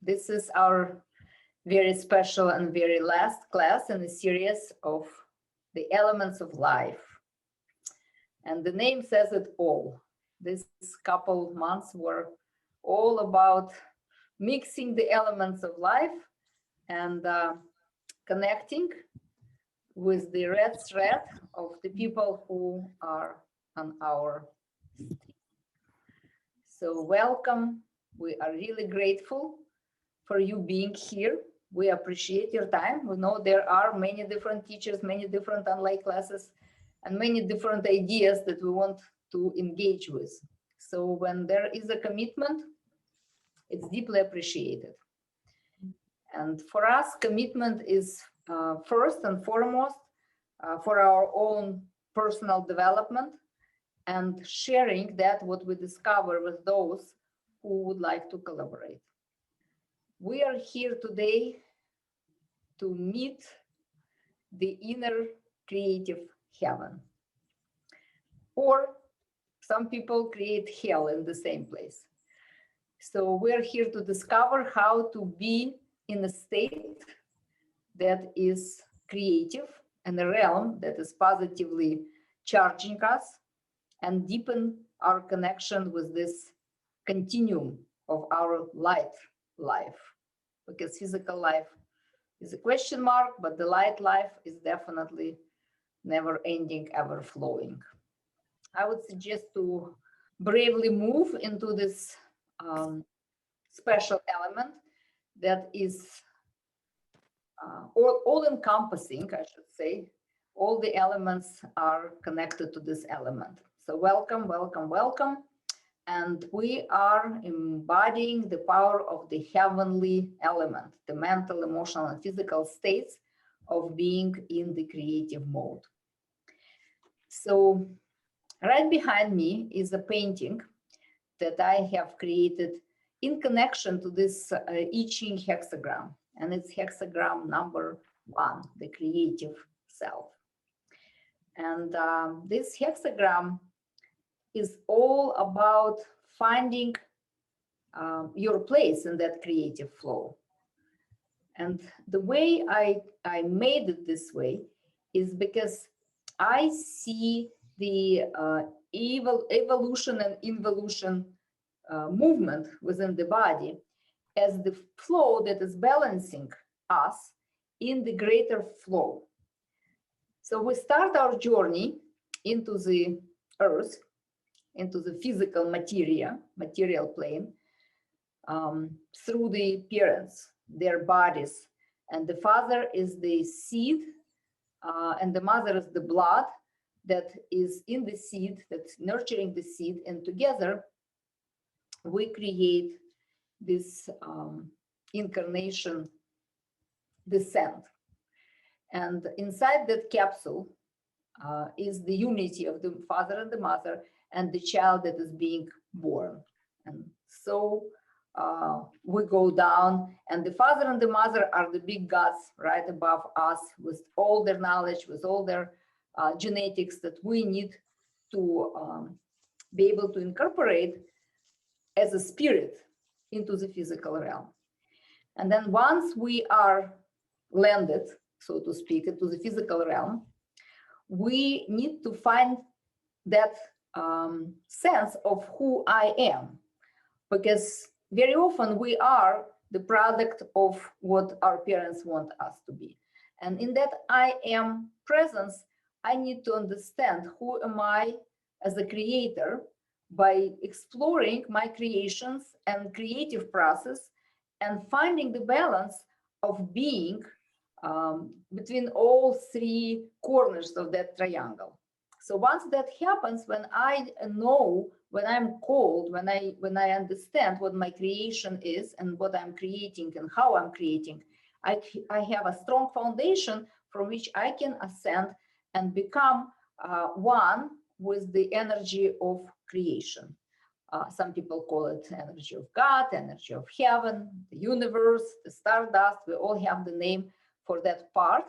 This is our very special and very last class in a series of the elements of life. And the name says it all. This couple months were all about mixing the elements of life and connecting with the red thread of the people who are on our team. So welcome. We are really grateful for you being here. We appreciate your time. We know there are many different teachers, many different online classes, and many different ideas that we want to engage with. So when there is a commitment, it's deeply appreciated. And for us, commitment is first and foremost for our own personal development and sharing that what we discover with those who would like to collaborate. We are here today to meet the inner creative heaven. Or some people create hell in the same place. So we're here to discover how to be in a state that is creative and a realm that is positively charging us and deepen our connection with this continuum of our light life. Because physical life is a question mark, but the light life is definitely never ending, ever flowing. I would suggest to bravely move into this special element that is all-encompassing, I should say. All the elements are connected to this element. So welcome, welcome, welcome. And we are embodying the power of the heavenly element, the mental, emotional, and physical states of being in the creative mode. So right behind me is a painting that I have created in connection to this I Ching hexagram, and it's hexagram number 1, the creative self. And this hexagram is all about finding your place in that creative flow. And the way I made it this way is because I see the evolution and involution movement within the body as the flow that is balancing us in the greater flow. So we start our journey into the earth, into the physical material plane, through the parents, their bodies. And the father is the seed, and the mother is the blood that is in the seed, that's nurturing the seed. And together, we create this incarnation descent. And inside that capsule is the unity of the father and the mother and the child that is being born. And so we go down, and the father and the mother are the big gods right above us with all their knowledge, with all their genetics that we need to be able to incorporate as a spirit into the physical realm. And then once we are landed, so to speak, into the physical realm, we need to find that sense of who I am, because very often we are the product of what our parents want us to be. And in that I am presence, I need to understand who am I as a creator by exploring my creations and creative process and finding the balance of being between all 3 corners of that triangle. So once that happens, when I know, when I'm called, when I understand what my creation is and what I'm creating and how I'm creating, I have a strong foundation from which I can ascend and become one with the energy of creation. Some people call it energy of God, energy of heaven, the universe, the stardust. We all have the name for that part,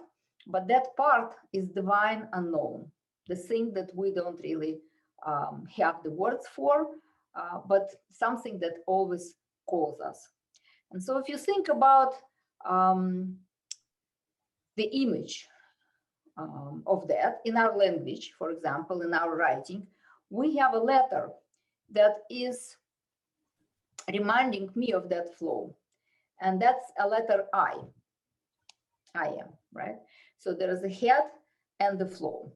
but that part is divine unknown, the thing that we don't really have the words for, but something that always calls us. And so if you think about the image of that in our language, for example, in our writing, we have a letter that is reminding me of that flow. And that's a letter I am, right? So there is a head and the flow.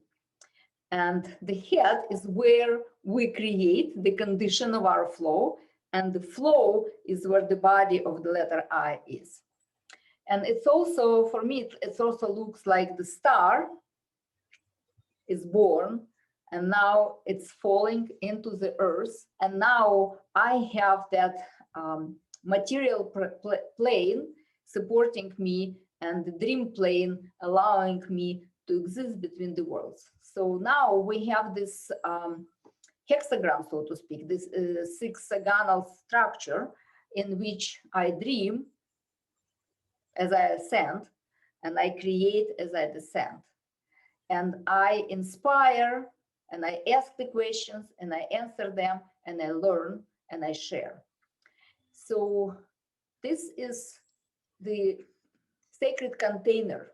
And the head is where we create the condition of our flow, and the flow is where the body of the letter I is. And it's also, for me, it also looks like the star is born, and now it's falling into the earth. And now I have that material plane supporting me, and the dream plane allowing me to exist between the worlds. So now we have this hexagram, so to speak, this sexagonal structure in which I dream as I ascend, and I create as I descend. And I inspire, and I ask the questions, and I answer them, and I learn, and I share. So this is the sacred container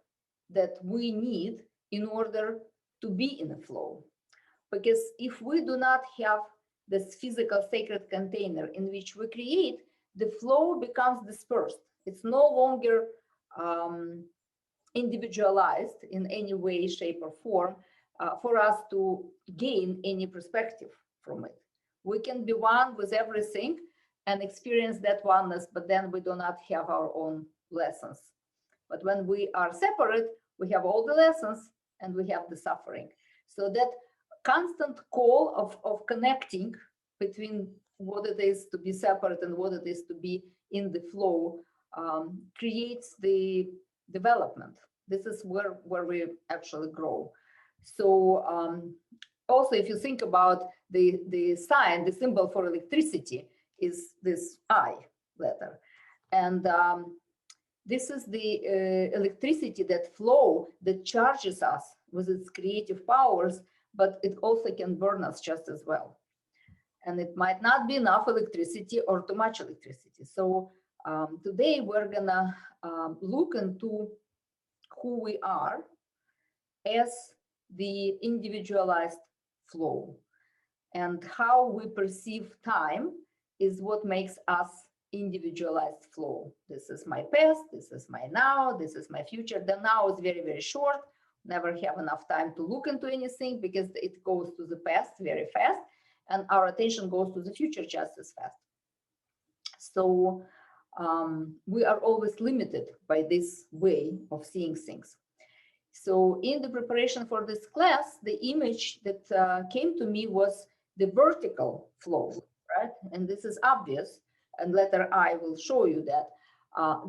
that we need in order to be in a flow. Because if we do not have this physical sacred container in which we create, the flow becomes dispersed. It's no longer individualized in any way, shape, or form for us to gain any perspective from it. We can be one with everything and experience that oneness, but then we do not have our own lessons. But when we are separate, we have all the lessons and we have the suffering. So that constant call of connecting between what it is to be separate and what it is to be in the flow creates the development. This is where we actually grow. So also, if you think about the sign, the symbol for electricity is this I letter. And this is the electricity, that flow that charges us with its creative powers, but it also can burn us just as well. And it might not be enough electricity or too much electricity. So today we're gonna look into who we are as the individualized flow, and how we perceive time is what makes us individualized flow. This is my past, this is my now, this is my future. The now is very, very short. Never have enough time to look into anything because it goes to the past very fast, and our attention goes to the future just as fast. So we are always limited by this way of seeing things. So in the preparation for this class, the image that came to me was the vertical flow, right? And this is obvious, and later I will show you that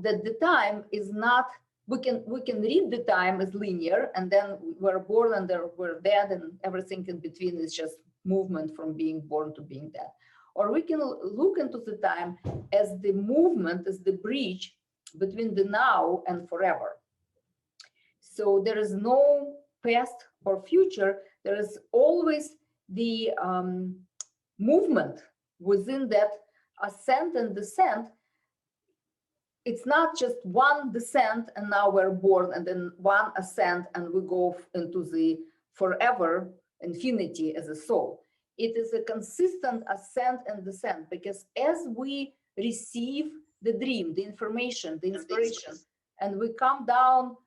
the time is not, we can read the time as linear, and then we're born and we're dead, and everything in between is just movement from being born to being dead. Or we can look into the time as the movement, as the bridge between the now and forever. So there is no past or future. There is always the movement within that ascent and descent. It's not just one descent and now we're born, and then one ascent and we go into the forever infinity as a soul. It is a consistent ascent and descent, because as we receive the dream, the information, the inspiration, and we come down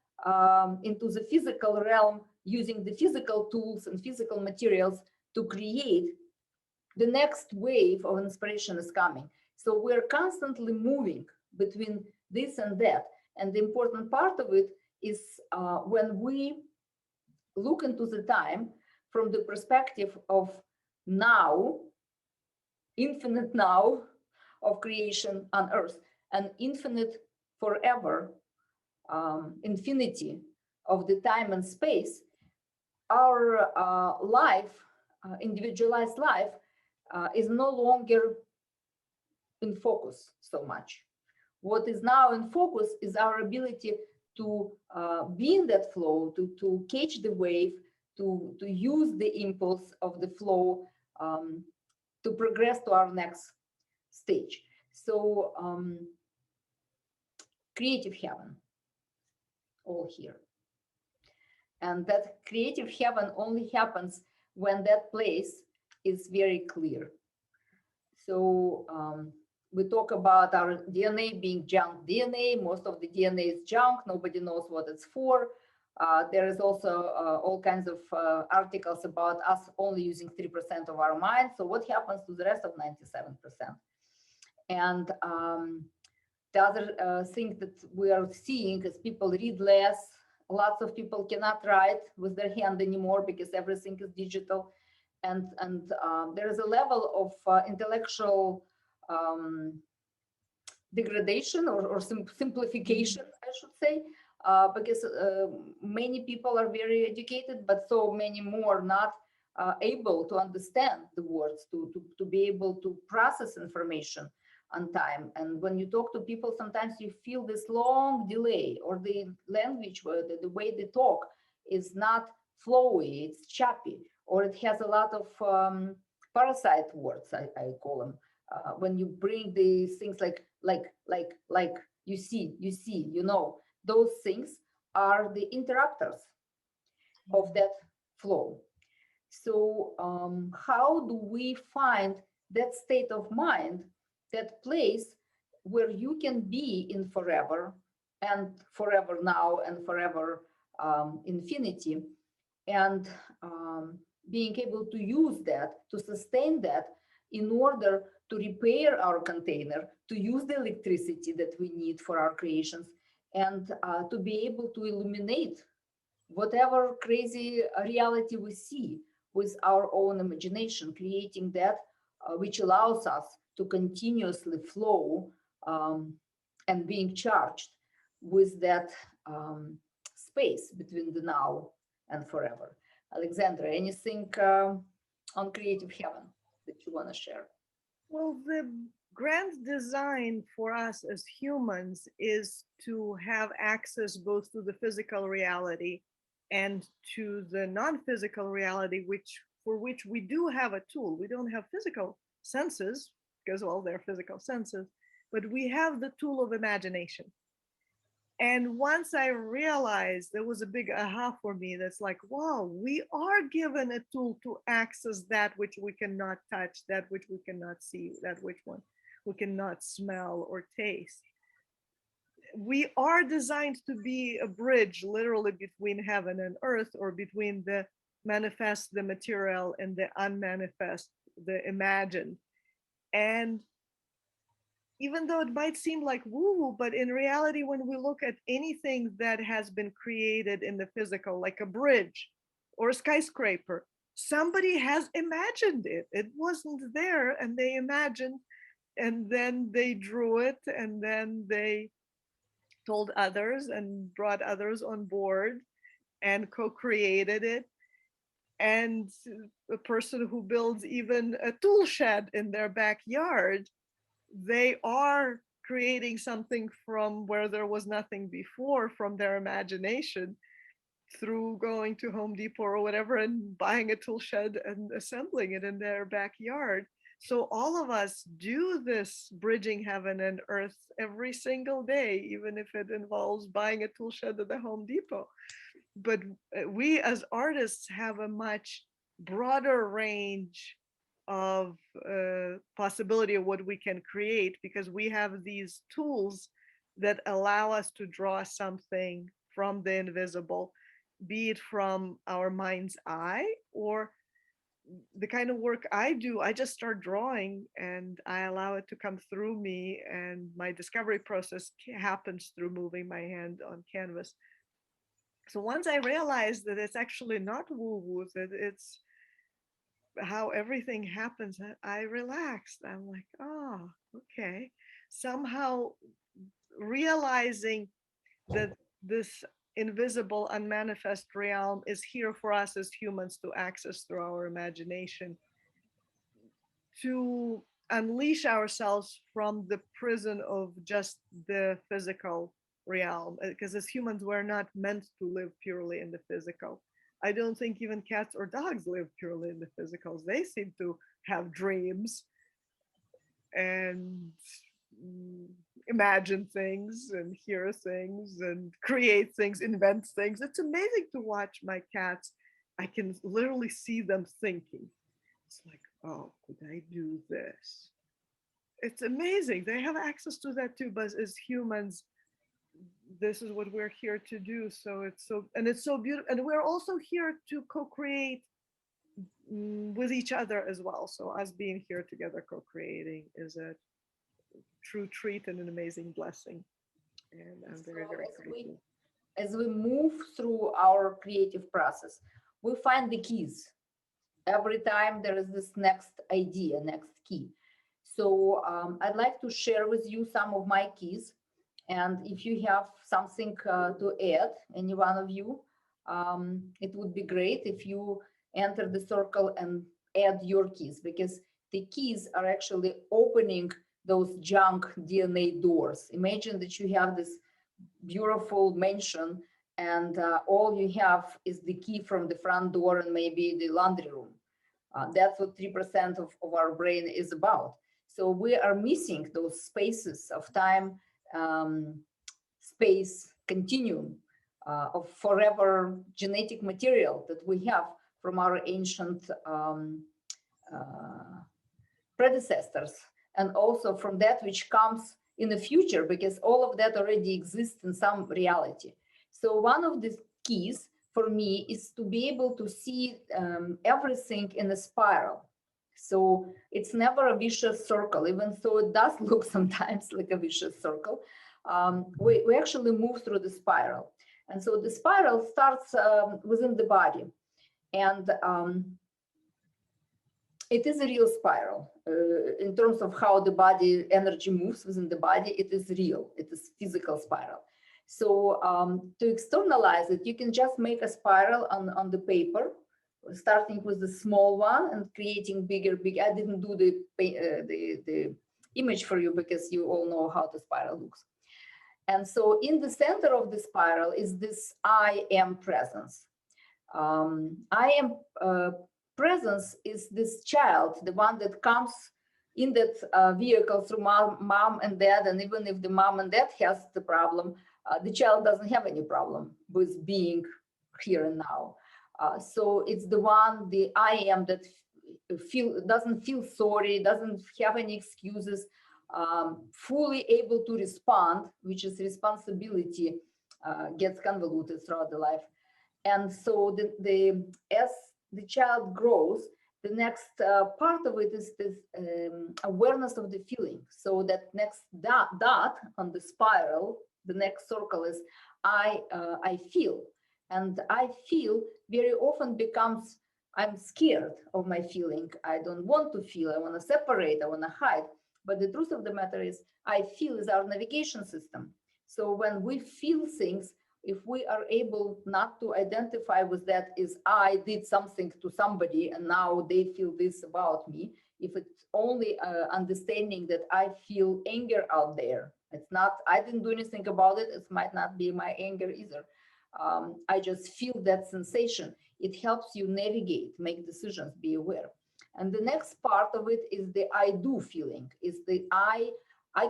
into the physical realm using the physical tools and physical materials to create, the next wave of inspiration is coming. So we're constantly moving between this and that. And the important part of it is when we look into the time from the perspective of now, infinite now of creation on earth, and infinite forever infinity of the time and space, our life, individualized life, is no longer in focus so much. What is now in focus is our ability to be in that flow, to catch the wave, to use the impulse of the flow to progress to our next stage. So creative heaven, all here. And that creative heaven only happens when that place is very clear. So we talk about our DNA being junk DNA. Most of the DNA is junk. Nobody knows what it's for. There is also all kinds of articles about us only using 3% of our mind. So what happens to the rest of 97%? And the other thing that we are seeing is people read less. Lots of people cannot write with their hand anymore because everything is digital. And there is a level of intellectual degradation or simplification, I should say, because many people are very educated, but so many more not able to understand the words, to be able to process information on time. And when you talk to people, sometimes you feel this long delay, or the language, the way they talk is not flowy, it's choppy, or it has a lot of parasite words, I call them. When you bring these things like you see, you know, those things are the interrupters of that flow. So how do we find that state of mind, that place where you can be in forever, and forever now, and forever infinity, and being able to use that, to sustain that, in order to repair our container, to use the electricity that we need for our creations, and to be able to illuminate whatever crazy reality we see with our own imagination, creating that which allows us to continuously flow and being charged with that space between the now and forever. Alexandra, anything on creative heaven that you want to share? Well, the grand design for us as humans is to have access both to the physical reality and to the non-physical reality, which for which we do have a tool. We don't have physical senses because, well, they're physical senses, but we have the tool of imagination. And once I realized, there was a big aha for me, that's like, wow, we are given a tool to access that which we cannot touch, that which we cannot see, that which one we cannot smell or taste. We are designed to be a bridge literally between heaven and earth, or between the manifest, the material, and the unmanifest, the imagined. And even though it might seem like woo-woo, but in reality, when we look at anything that has been created in the physical, like a bridge or a skyscraper, somebody has imagined it. It wasn't there, and they imagined, and then they drew it, and then they told others and brought others on board and co-created it. And a person who builds even a tool shed in their backyard, they are creating something from where there was nothing before, from their imagination, through going to Home Depot or whatever and buying a tool shed and assembling it in their backyard. So all of us do this bridging heaven and earth every single day, even if it involves buying a tool shed at the Home Depot. But we as artists have a much broader range of possibility of what we can create, because we have these tools that allow us to draw something from the invisible, be it from our mind's eye, or the kind of work I do. I just start drawing and I allow it to come through me, and my discovery process happens through moving my hand on canvas. So once I realized that it's actually not woo-woo, that it's how everything happens, I relaxed. I'm like, oh, okay. Somehow realizing that this invisible, unmanifest realm is here for us as humans to access through our imagination, to unleash ourselves from the prison of just the physical realm. Because as humans, we're not meant to live purely in the physical. I don't think even cats or dogs live purely in the physicals. They seem to have dreams and imagine things and hear things and create things, invent things. It's amazing to watch my cats. I can literally see them thinking. It's like, oh, could I do this? It's amazing. They have access to that too, but as humans, this is what we're here to do. So it's so beautiful. And we're also here to co-create with each other as well. So us being here together, co-creating is a true treat and an amazing blessing. And I'm very, So very grateful. as we move through our creative process, we find the keys. Every time there is this next idea, next key. So I'd like to share with you some of my keys. And if you have something to add, any one of you, it would be great if you enter the circle and add your keys, because the keys are actually opening those junk DNA doors. Imagine that you have this beautiful mansion and all you have is the key from the front door and maybe the laundry room. That's what 3% of our brain is about. So we are missing those spaces of time, space continuum of forever genetic material that we have from our ancient predecessors, and also from that which comes in the future, because all of that already exists in some reality. So one of the keys for me is to be able to see everything in a spiral. So it's never a vicious circle, even though it does look sometimes like a vicious circle. We actually move through the spiral. And so the spiral starts within the body. And it is a real spiral. In terms of how the body energy moves within the body, it is real. It is physical spiral. So to externalize it, you can just make a spiral on the paper, starting with the small one and creating bigger. I didn't do the image for you because you all know how the spiral looks. And so in the center of the spiral is this I am presence. I am presence is this child, the one that comes in that vehicle through mom and dad. And even if the mom and dad has the problem, the child doesn't have any problem with being here and now. So it's the one, the I am, that doesn't feel sorry, doesn't have any excuses, fully able to respond, which is responsibility, gets convoluted throughout the life. And so as the child grows, the next part of it is this awareness of the feeling. So that next dot on the spiral, the next circle is I feel. And I feel very often becomes, I'm scared of my feeling. I don't want to feel. I want to separate. I want to hide. But the truth of the matter is, I feel is our navigation system. So when we feel things, if we are able not to identify with that is I did something to somebody and now they feel this about me, if it's only understanding that I feel anger out there, it's not, I didn't do anything about it, it might not be my anger either. I just feel that sensation. It helps you navigate, make decisions, be aware. And the next part of it is the I do feeling, is the I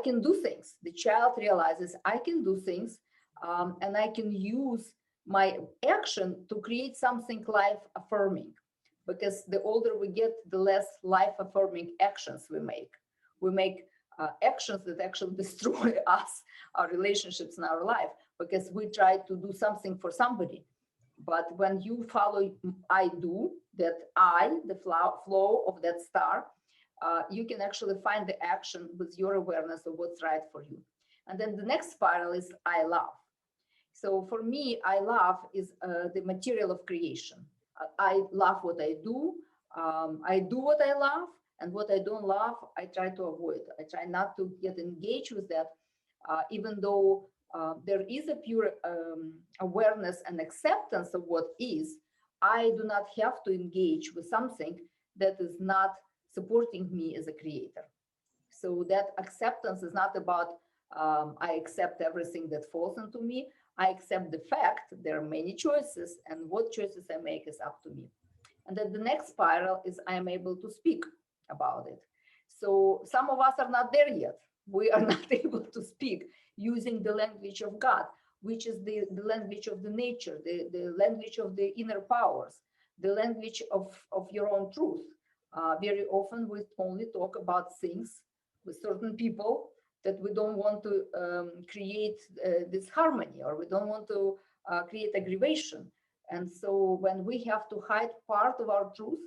can do things. The child realizes I can do things. And I can use my action to create something life affirming, because the older we get, the less life affirming actions we make. We make actions that actually destroy us, our relationships in our life, because we try to do something for somebody. But when you follow I do, that I, the flow of that star, you can actually find the action with your awareness of what's right for you. And then the next spiral is I love. So for me, I love is the material of creation. I love what I do. I do what I love, and what I don't love, I try to avoid. I try not to get engaged with that, even though there is a pure awareness and acceptance of what is. I do not have to engage with something that is not supporting me as a creator. So that acceptance is not about I accept everything that falls into me. I accept the fact there are many choices, and what choices I make is up to me. And then the next spiral is I am able to speak about it. So some of us are not there yet. we are not able to speak using the language of God, which is the language of the nature, the language of the inner powers, the language of your own truth. Very often we only talk about things with certain people that we don't want to create this harmony, or we don't want to create aggravation. And so when we have to hide part of our truth,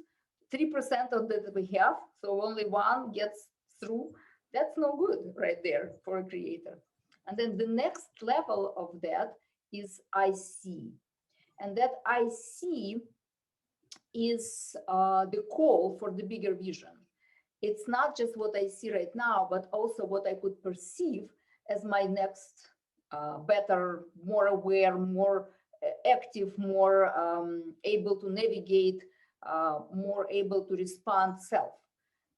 3% of that we have, so only one gets through, that's no good right there for a creator. And then the next level of that is I see. And that I see is the call for the bigger vision. It's not just what I see right now, but also what I could perceive as my next better, more aware, more active, more able to navigate, more able to respond self.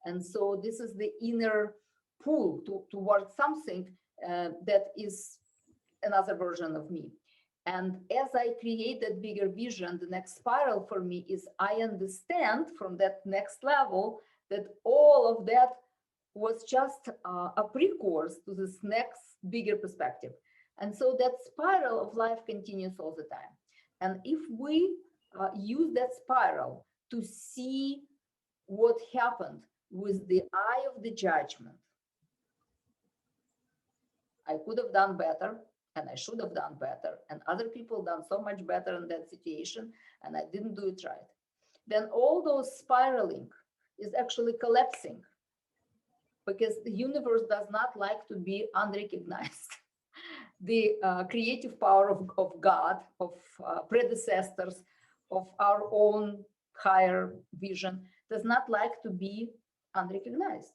And so this is the inner pull towards something that is another version of me. And as I create that bigger vision, the next spiral for me is I understand from that next level that all of that was just a precursor to this next bigger perspective. And so that spiral of life continues all the time. And if we use that spiral to see what happened with the eye of the judgment, I could have done better, and I should have done better, and other people done so much better in that situation, and I didn't do it right, then all those spiraling is actually collapsing, because the universe does not like to be unrecognized. The creative power of God, of predecessors, of our own higher vision does not like to be unrecognized.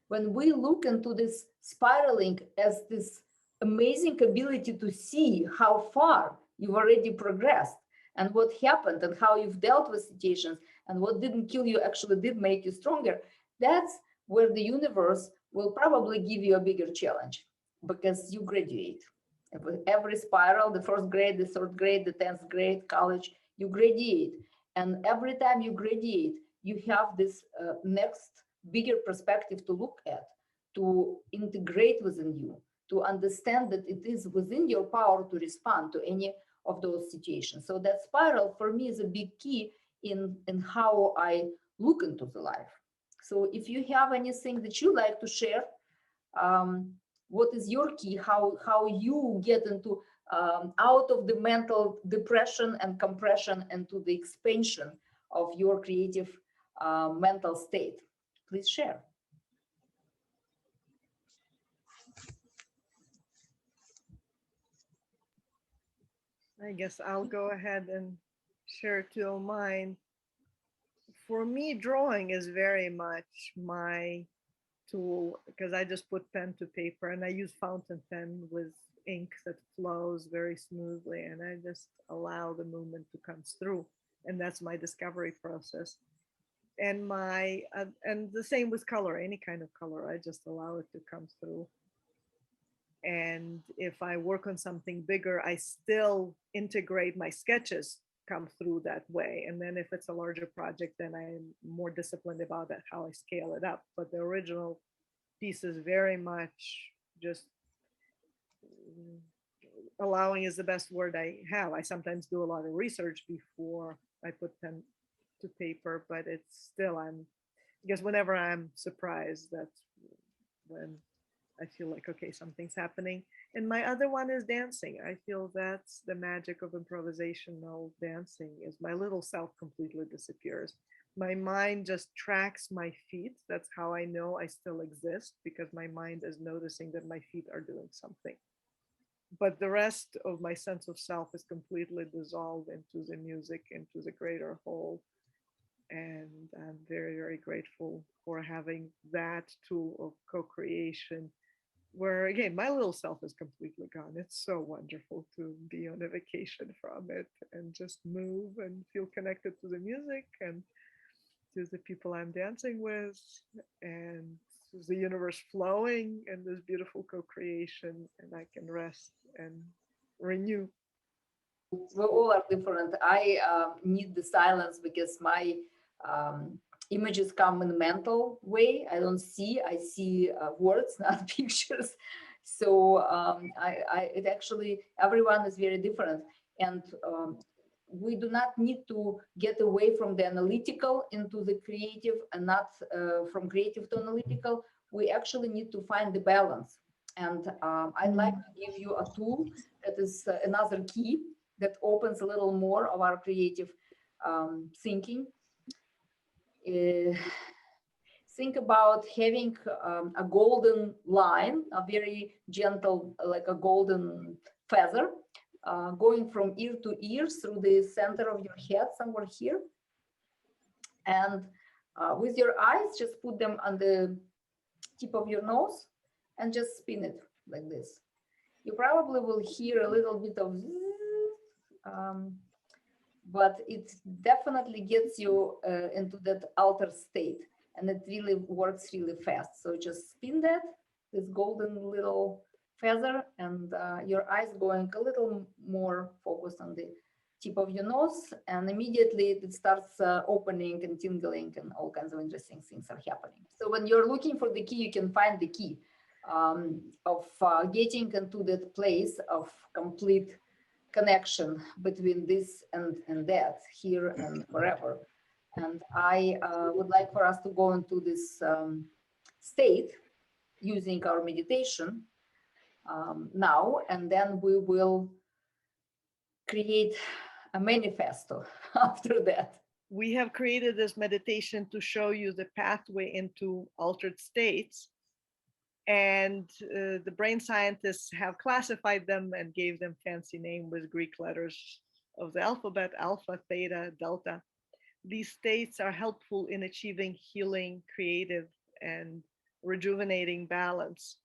When we look into this spiraling as this amazing ability to see how far you've already progressed and what happened and how you've dealt with situations and what didn't kill you actually did make you stronger, that's where the universe will probably give you a bigger challenge, because you graduate. With every spiral, the first grade, the third grade, the 10th grade, college, you graduate. And every time you graduate, you have this next bigger perspective to look at, to integrate within you, to understand that it is within your power to respond to any of those situations. So that spiral for me is a big key in how I look into the life. So if you have anything that you like to share, what is your key, how you get into out of the mental depression and compression into the expansion of your creative mental state? Please share. I guess I'll go ahead and share two of mine. For me, drawing is very much my tool, because I just put pen to paper and I use fountain pen with ink that flows very smoothly, and I just allow the movement to come through, and that's my discovery process. And my and the same with color, any kind of color, I just allow it to come through. And if I work on something bigger, I still integrate my sketches come through that way. And then if it's a larger project, then I'm more disciplined about that, how I scale it up. But the original piece is very much just allowing is the best word I have. I sometimes do a lot of research before I put pen to paper, but it's still, I guess whenever I'm surprised, that's when I feel like, okay, something's happening. And my other one is dancing. I feel that's the magic of improvisational dancing, is my little self completely disappears. My mind just tracks my feet. That's how I know I still exist, because my mind is noticing that my feet are doing something. But the rest of my sense of self is completely dissolved into the music, into the greater whole. And I'm very, very grateful for having that tool of co-creation, where again my little self is completely gone. It's so wonderful to be on a vacation from it and just move and feel connected to the music and to the people I'm dancing with, and the universe flowing in this beautiful co-creation, and I can rest and renew. We all are different. I need the silence because my images come in a mental way. I don't see, I see words, not pictures. So it actually, everyone is very different. And we do not need to get away from the analytical into the creative, and not from creative to analytical. We actually need to find the balance. And I'd like to give you a tool that is another key that opens a little more of our creative thinking. Think about having a golden line, a very gentle, like a golden feather, going from ear to ear through the center of your head, somewhere here. And with your eyes, just put them on the tip of your nose and just spin it like this. You probably will hear a little bit of but it definitely gets you into that altered state, and it really works really fast. So just spin that, this golden little feather, and your eyes going a little more focused on the tip of your nose, and immediately it starts opening and tingling, and all kinds of interesting things are happening. So when you're looking for the key, you can find the key of getting into that place of complete connection between this and that, here and forever. And I would like for us to go into this state using our meditation now, and then we will create a manifesto after that. We have created this meditation to show you the pathway into altered states. And the brain scientists have classified them and gave them fancy name with Greek letters of the alphabet: alpha, theta, delta. These states are helpful in achieving healing, creative, and rejuvenating balance.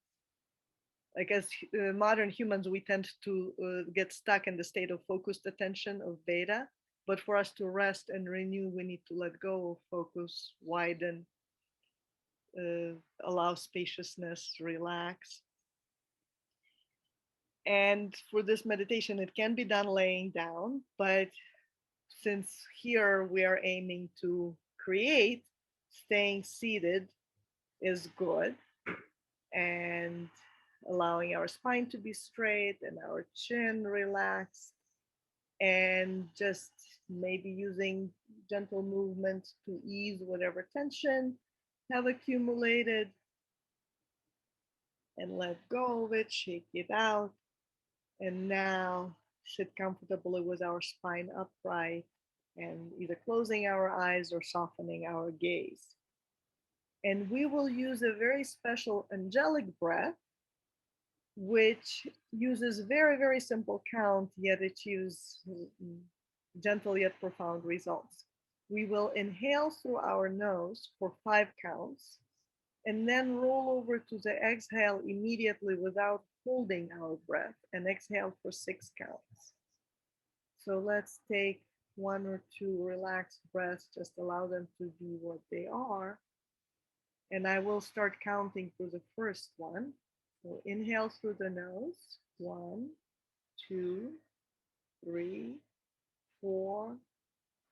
Like as modern humans, we tend to get stuck in the state of focused attention of beta. But for us to rest and renew, we need to let go of focus, widen, allow spaciousness, relax. And for this meditation, it can be done laying down, but since here we are aiming to create, staying seated is good, and allowing our spine to be straight and our chin relaxed, and just maybe using gentle movements to ease whatever tension have accumulated, and let go of it, shake it out. And now sit comfortably with our spine upright, and either closing our eyes or softening our gaze. And we will use a very special angelic breath, which uses very, very simple count, yet achieves gentle yet profound results. We will inhale through our nose for 5 counts, and then roll over to the exhale immediately without holding our breath, and exhale for 6 counts. So let's take 1 or 2 relaxed breaths, just allow them to be what they are. And I will start counting for the first one. So inhale through the nose, 1, 2, 3, 4,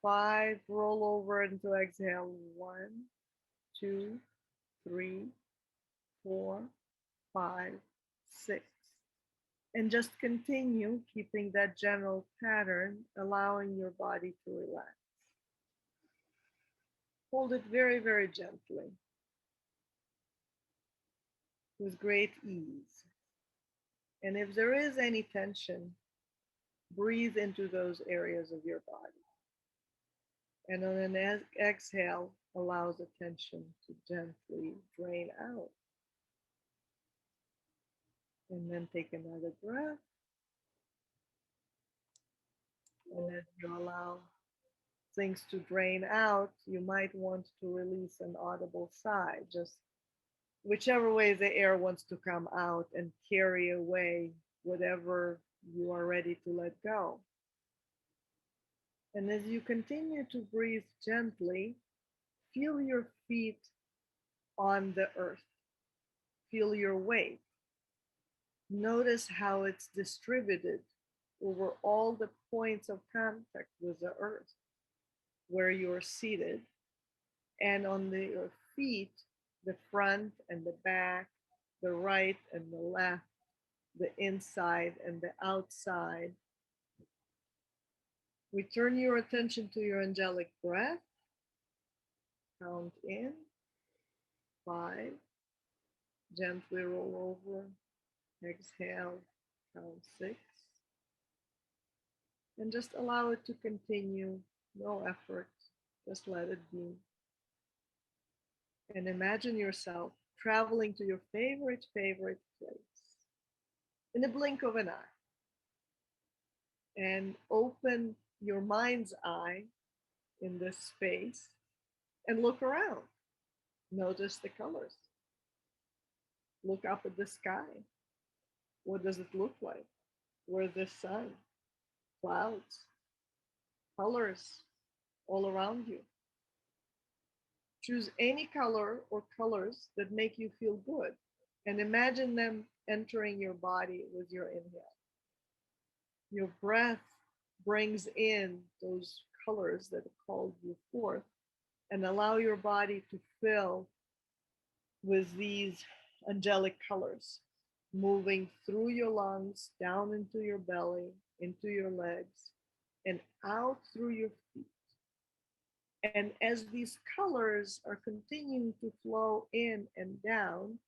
5. Roll over into exhale, 1, 2, 3, 4, 5, 6. And just continue keeping that general pattern, allowing your body to relax. Hold it very, very gently, with great ease. And if there is any tension, breathe into those areas of your body. And on an exhale, allow the tension to gently drain out. And then take another breath. And as you allow things to drain out, you might want to release an audible sigh, just whichever way the air wants to come out, and carry away whatever you are ready to let go. And as you continue to breathe gently, feel your feet on the earth. Feel your weight. Notice how it's distributed over all the points of contact with the earth where you're seated. And on your feet, the front and the back, the right and the left, the inside and the outside. We turn your attention to your angelic breath. Count in 5, gently roll over, exhale, count 6, and just allow it to continue. No effort, just let it be. And imagine yourself traveling to your favorite place in a blink of an eye, and open your mind's eye in this space and look around. Notice the colors. Look up at the sky. What does it look like? Where's the sun? Clouds, colors all around you. Choose any color or colors that make you feel good and imagine them entering your body with your inhale. Your breath brings in those colors that called you forth and allow your body to fill with these angelic colors, moving through your lungs, down into your belly, into your legs, and out through your feet. And as these colors are continuing to flow in and down,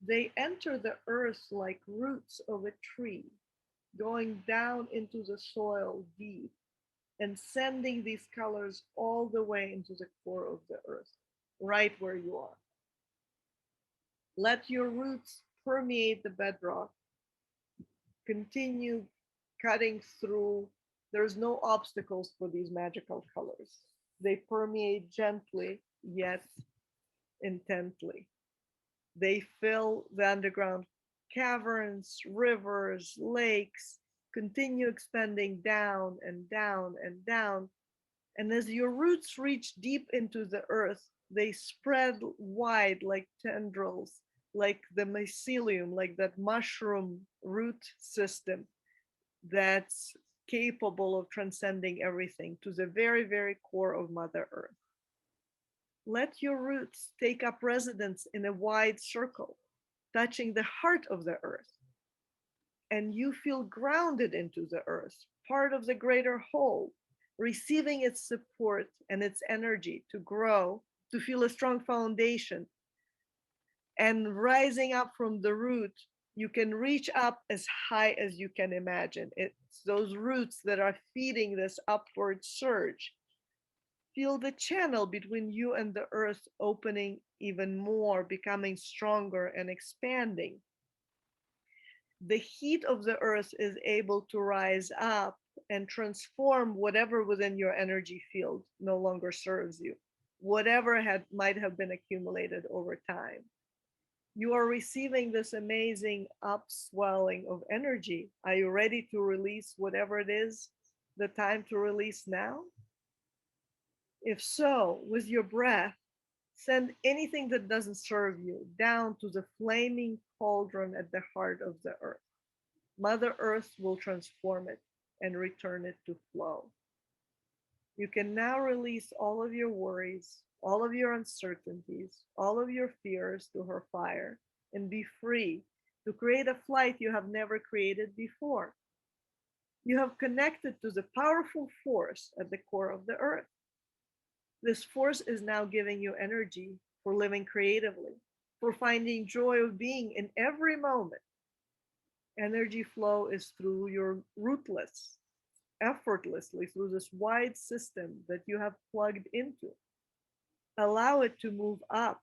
they enter the earth like roots of a tree, going down into the soil deep and sending these colors all the way into the core of the earth, right where you are. Let your roots permeate the bedrock, continue cutting through. There's no obstacles for these magical colors. They permeate gently yet intently. They fill the underground caverns, rivers, lakes, continue expanding down and down and down. And as your roots reach deep into the earth, they spread wide like tendrils, like the mycelium, like that mushroom root system that's capable of transcending everything to the very, very core of Mother Earth. Let your roots take up residence in a wide circle, touching the heart of the earth. And you feel grounded into the earth, part of the greater whole, receiving its support and its energy to grow, to feel a strong foundation. And rising up from the root, you can reach up as high as you can imagine. It's those roots that are feeding this upward surge. Feel the channel between you and the earth opening even more, becoming stronger and expanding. The heat of the earth is able to rise up and transform whatever within your energy field no longer serves you, whatever might have been accumulated over time. You are receiving this amazing upswelling of energy. Are you ready to release whatever it is, the time to release now? If so, with your breath, send anything that doesn't serve you down to the flaming cauldron at the heart of the earth. Mother Earth will transform it and return it to flow. You can now release all of your worries, all of your uncertainties, all of your fears to her fire and be free to create a flight you have never created before. You have connected to the powerful force at the core of the earth. This force is now giving you energy for living creatively, for finding joy of being in every moment. Energy flow is through your rootless, effortlessly through this wide system that you have plugged into. Allow it to move up,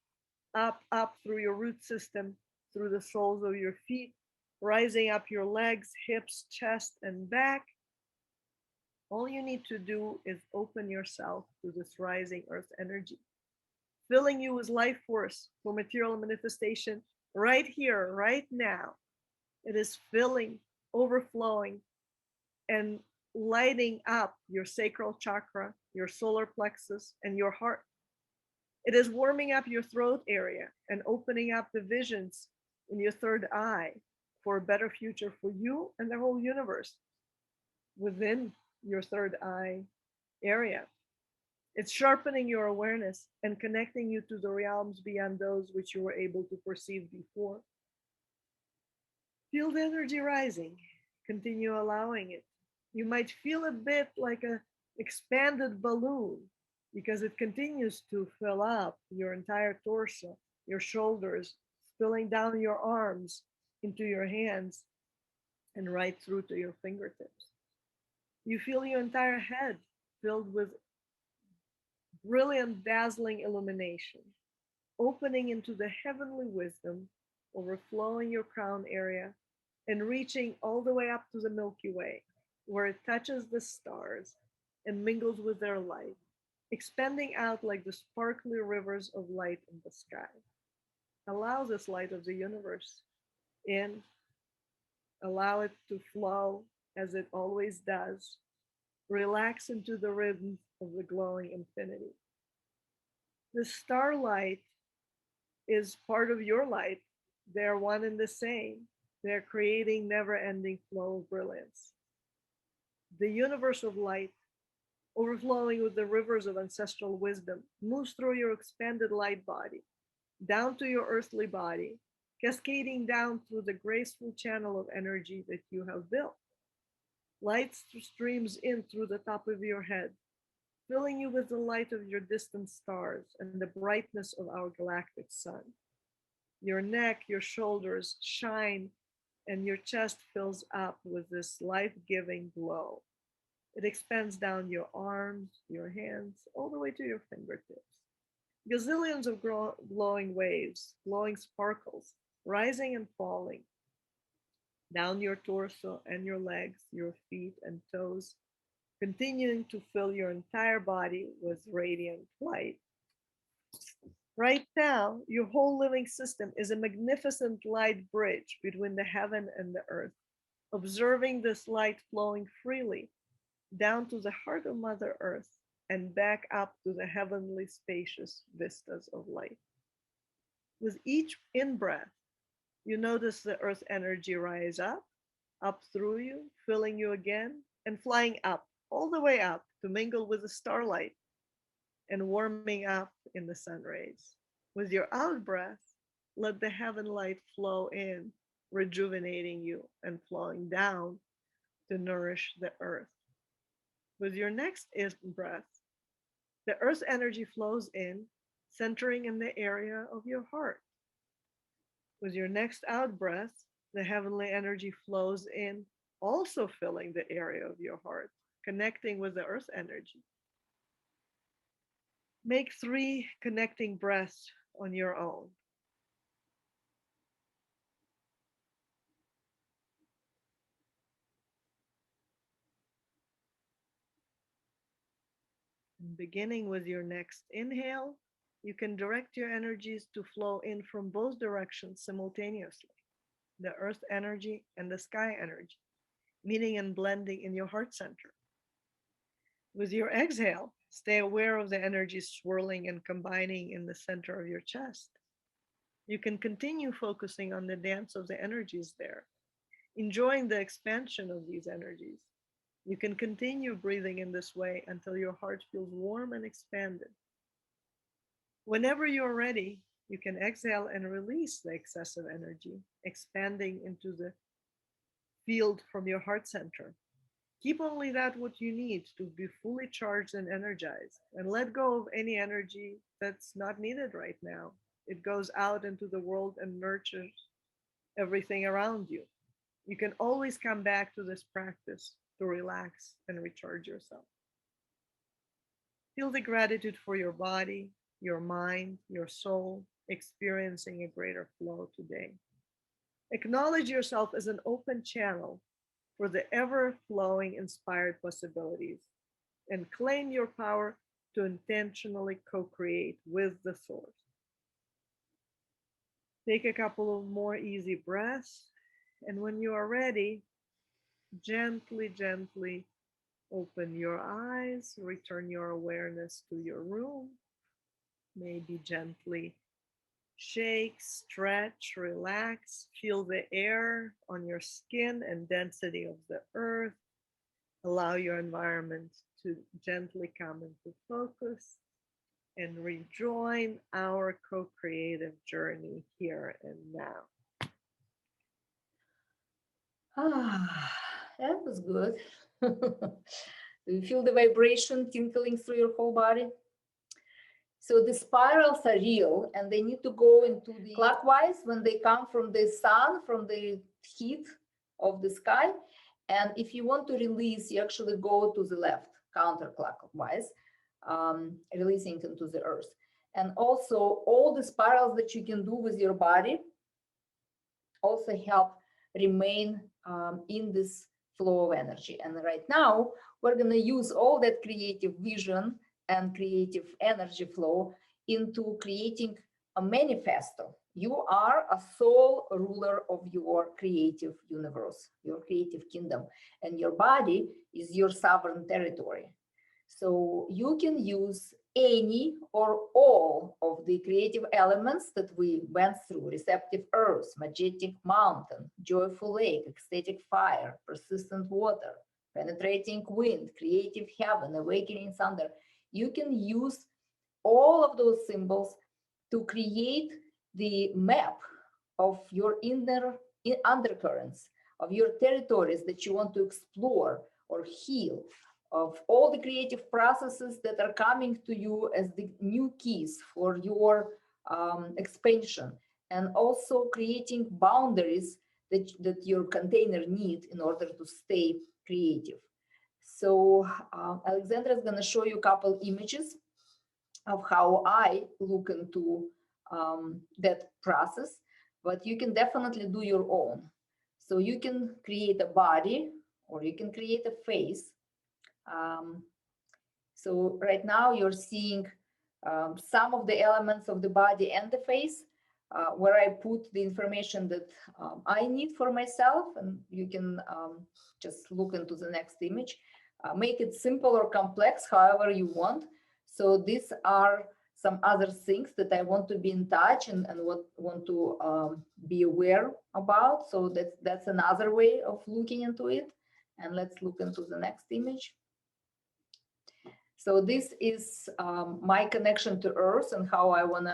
up, up through your root system, through the soles of your feet, rising up your legs, hips, chest, and back. All you need to do is open yourself to this rising earth energy, filling you with life force for material manifestation right here, right now. It is filling, overflowing, and lighting up your sacral chakra, your solar plexus, and your heart. It is warming up your throat area and opening up the visions in your third eye for a better future for you and the whole universe within your third eye area. It's sharpening your awareness and connecting you to the realms beyond those which you were able to perceive before. Feel the energy rising. Continue allowing it. You might feel a bit like a expanded balloon because it continues to fill up your entire torso, your shoulders, spilling down your arms into your hands and right through to your fingertips. You feel your entire head filled with brilliant, dazzling illumination, opening into the heavenly wisdom, overflowing your crown area, and reaching all the way up to the Milky Way, where it touches the stars and mingles with their light, expanding out like the sparkly rivers of light in the sky. Allow this light of the universe in, allow it to flow as it always does. Relax into the rhythm of the glowing infinity. The starlight is part of your light. They're one and the same. They're creating never ending flow of brilliance. The universe of light, overflowing with the rivers of ancestral wisdom, moves through your expanded light body, down to your earthly body, cascading down through the graceful channel of energy that you have built. Light streams in through the top of your head, filling you with the light of your distant stars and the brightness of our galactic sun. Your neck, your shoulders shine, and your chest fills up with this life giving glow. It expands down your arms, your hands, all the way to your fingertips. Gazillions of glowing waves, glowing sparkles, rising and falling down your torso and your legs, your feet and toes, continuing to fill your entire body with radiant light. Right now, your whole living system is a magnificent light bridge between the heaven and the earth, observing this light flowing freely down to the heart of Mother Earth and back up to the heavenly spacious vistas of light. With each in breath, you notice the earth energy rise up through you, filling you again, and flying up, all the way up to mingle with the starlight and warming up in the sun rays. With your out breath, let the heaven light flow in, rejuvenating you and flowing down to nourish the earth. With your next in breath, the earth energy flows in, centering in the area of your heart. With your next out breath, the heavenly energy flows in, also filling the area of your heart, connecting with the earth energy. Make 3 connecting breaths on your own. Beginning with your next inhale, you can direct your energies to flow in from both directions simultaneously, the earth energy and the sky energy, meeting and blending in your heart center. With your exhale, stay aware of the energies swirling and combining in the center of your chest. You can continue focusing on the dance of the energies there, enjoying the expansion of these energies. You can continue breathing in this way until your heart feels warm and expanded. Whenever you're ready, you can exhale and release the excessive energy, expanding into the field from your heart center. Keep only that what you need to be fully charged and energized, and let go of any energy that's not needed right now. It goes out into the world and nurtures everything around you. You can always come back to this practice to relax and recharge yourself. Feel the gratitude for your body, your mind, your soul, experiencing a greater flow today. Acknowledge yourself as an open channel for the ever flowing inspired possibilities and claim your power to intentionally co create with the source. Take a couple of more easy breaths, and when you are ready, gently, gently open your eyes, return your awareness to your room, maybe gently shake, stretch, relax, feel the air on your skin and density of the earth. Allow your environment to gently come into focus and rejoin our co-creative journey here and now. That was good. Do you feel the vibration tinkling through your whole body? So the spirals are real and they need to go into the clockwise when they come from the sun, from the heat of the sky. And if you want to release, you actually go to the left, counterclockwise, releasing into the earth. And also all the spirals that you can do with your body also help remain in this flow of energy. And right now, we're going to use all that creative vision and creative energy flow into creating a manifesto. You are a sole ruler of your creative universe, your creative kingdom, and your body is your sovereign territory. So you can use any or all of the creative elements that we went through: receptive earth, majestic mountain, joyful lake, ecstatic fire, persistent water, penetrating wind, creative heaven, awakening thunder. You can use all of those symbols to create the map of your inner undercurrents, of your territories that you want to explore or heal, of all the creative processes that are coming to you as the new keys for your expansion, and also creating boundaries that your container needs in order to stay creative. So Alexandra is going to show you a couple images of how I look into that process, but you can definitely do your own. So you can create a body or you can create a face. So right now you're seeing some of the elements of the body and the face where I put the information that I need for myself, and you can just look into the next image. Make it simple or complex, however you want. So these are some other things that I want to be in touch and want to be aware about. So that's another way of looking into it. And let's look into the next image. So this is my connection to Earth and how I want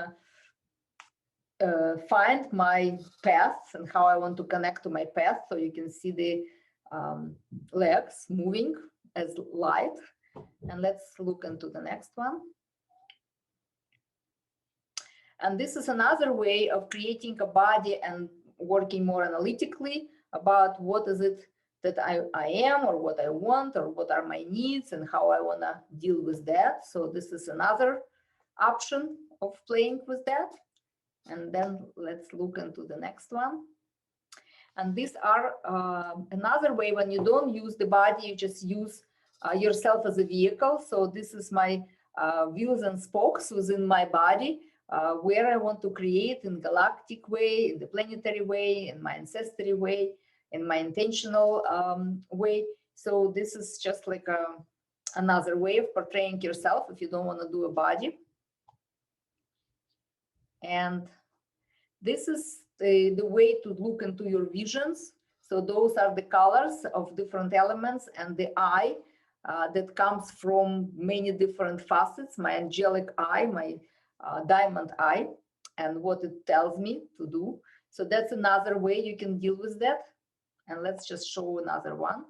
to find my path and how I want to connect to my path. So you can see the legs moving as light. And let's look into the next one. And this is another way of creating a body and working more analytically about what is it that I am, or what I want, or what are my needs and how I want to deal with that. So this is another option of playing with that. And then let's look into the next one. And these are another way when you don't use the body, you just use yourself as a vehicle. So this is my wheels and spokes within my body, where I want to create in galactic way, in the planetary way, in my ancestry way, in my intentional way. So this is just like another way of portraying yourself if you don't want to do a body. And this is the way to look into your visions. So those are the colors of different elements and the eye that comes from many different facets, my angelic eye, my diamond eye, and what it tells me to do. So that's another way you can deal with that. And let's just show another one.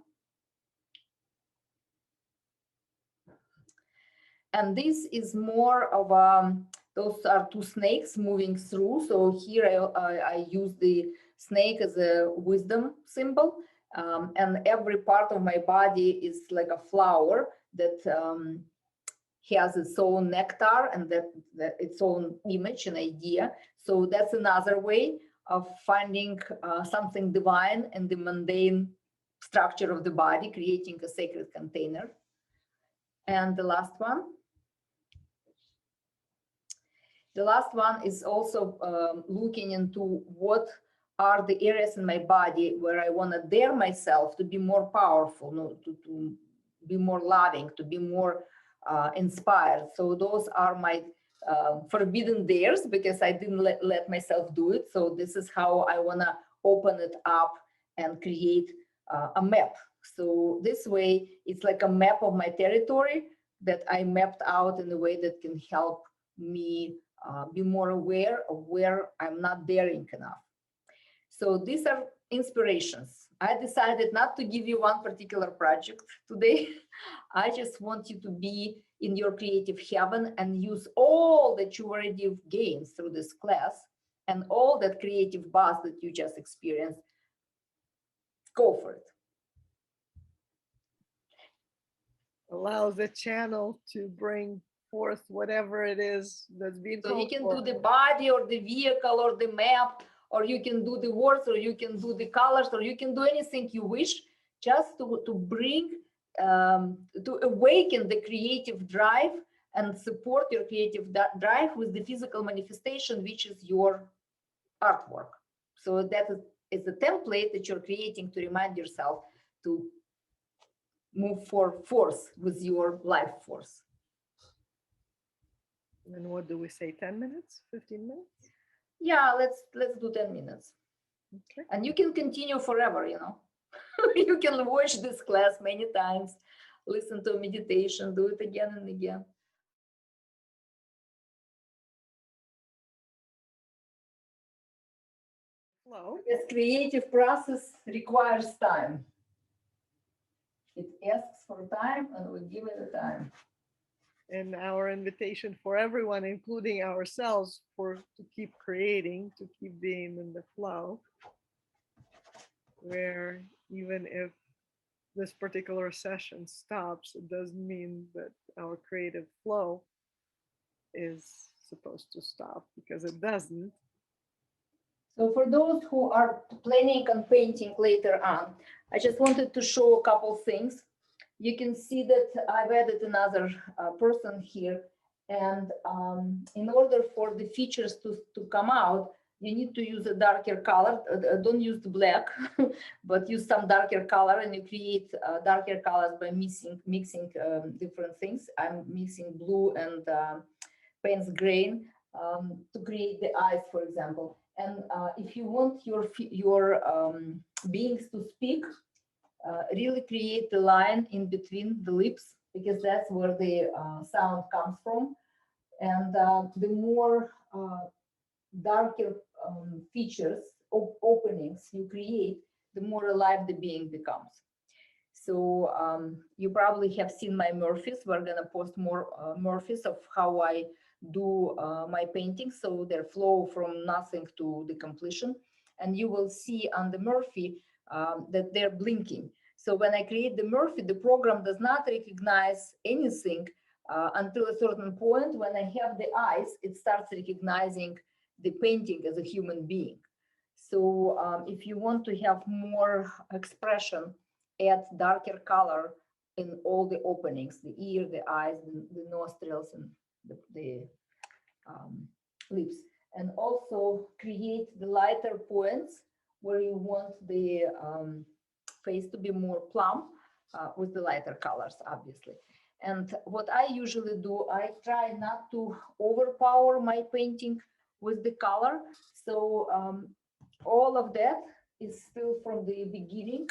And this is more of those are two snakes moving through. So here I use the snake as a wisdom symbol. And every part of my body is like a flower that has its own nectar and that its own image and idea. So that's another way of finding something divine in the mundane structure of the body, creating a sacred container. And the last one. The last one is also looking into what are the areas in my body where I want to dare myself to be more powerful, to be more loving, to be more inspired. So those are my forbidden dares because I didn't let myself do it. So this is how I want to open it up and create a map So this way, it's like a map of my territory that I mapped out in a way that can help me be more aware of where I'm not daring enough. So these are inspirations. I decided not to give you one particular project today. I just want you to be in your creative heaven and use all that you already gained through this class and all that creative buzz that you just experienced. Go for it. Allows the channel to bring forth whatever it is that's being So you called can for. do the body or the vehicle or the map, or you can do the words, or you can do the colors, or you can do anything you wish, just to bring, to awaken the creative drive and support your creative drive with the physical manifestation, which is your artwork. So that is a template that you're creating to remind yourself to move for force with your life force. And what do we say, 10 minutes, 15 minutes? Yeah, let's do 10 minutes. Okay. And you can continue forever, you know. You can watch this class many times, listen to meditation, do it again and again. Flow. This creative process requires time. It asks for time, and we give it the time. And our invitation for everyone, including ourselves, to keep creating, to keep being in the flow, where even if this particular session stops, it doesn't mean that our creative flow is supposed to stop, because it doesn't. So for those who are planning on painting later on, I just wanted to show a couple things. You can see that I've added another person here. And in order for the features to come out, you need to use a darker color. Don't use the black, but use some darker color, and you create darker colors by mixing different things. I'm mixing blue and Payne's grain to create the eyes, for example. And if you want your beings to speak, really create the line in between the lips, because that's where the sound comes from. And the more darker features, openings you create, the more alive the being becomes. So you probably have seen my Murphys. We're gonna post more Murphys of how I do my paintings, so they flow from nothing to the completion. And you will see on the Murphy that they're blinking. So when I create the Murphy, the program does not recognize anything until a certain point. When I have the eyes, it starts recognizing the painting as a human being. So if you want to have more expression, add darker color in all the openings, the ear, the eyes, the nostrils, and the lips. And also create the lighter points where you want the face to be more plump with the lighter colors, obviously. And what I usually do, I try not to overpower my painting with the color. So all of that is still from the beginning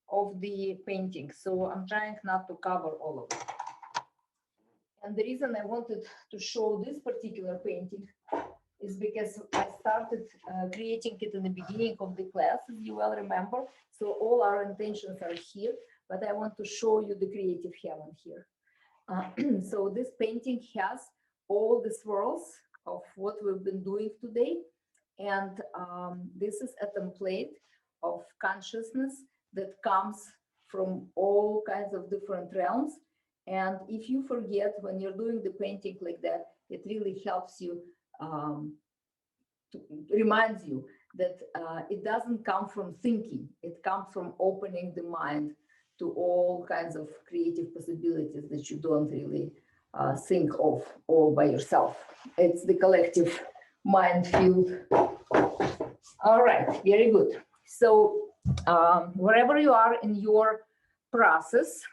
of the painting. So I'm trying not to cover all of it. And the reason I wanted to show this particular painting is because I started creating it in the beginning of the class, as you well remember. So all our intentions are here, but I want to show you the creative heaven here. So this painting has all the swirls of what we've been doing today. And this is a template of consciousness that comes from all kinds of different realms. And if you forget when you're doing the painting like that, it really helps you, reminds you that it doesn't come from thinking, it comes from opening the mind to all kinds of creative possibilities that you don't really think of all by yourself. It's the collective mind field. All right, very good. So wherever you are in your process,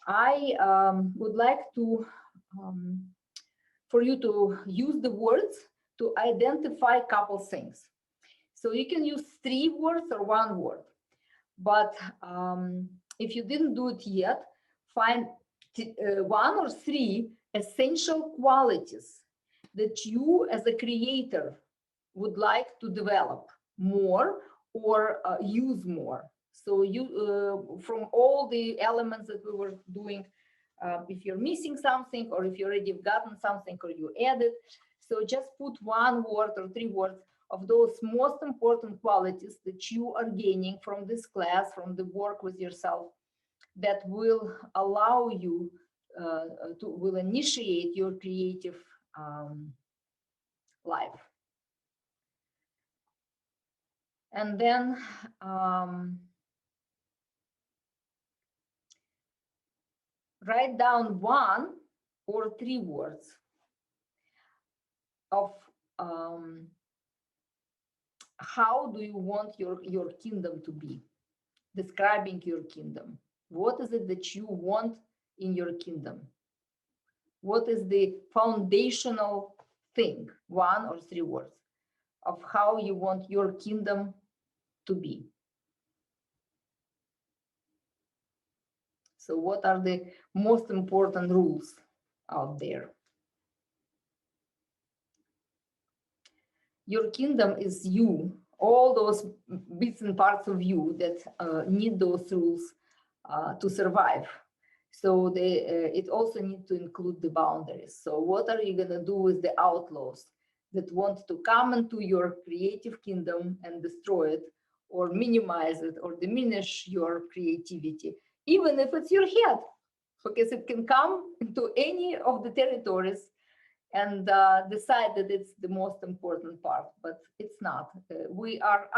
I would like to for you to use the words to identify a couple things. So you can use 3 words or 1 word, But if you didn't do it yet, find 1 or 3 essential qualities that you as a creator would like to develop more or use more. So you, from all the elements that we were doing, if you're missing something, or if you already have gotten something, or you added, so just put 1 word or 3 words of those most important qualities that you are gaining from this class, from the work with yourself, that will allow you will initiate your creative life. And then write down 1 or 3 words of how do you want your kingdom to be, describing your kingdom. What is it that you want in your kingdom? What is the foundational thing, 1 or 3 words, of how you want your kingdom to be? So what are the most important rules out there? Your kingdom is you, all those bits and parts of you that need those rules to survive. So it also needs to include the boundaries. So what are you going to do with the outlaws that want to come into your creative kingdom and destroy it, or minimize it, or diminish your creativity, even if it's your head, because it can come into any of the territories and decide that it's the most important part, but it's not. We are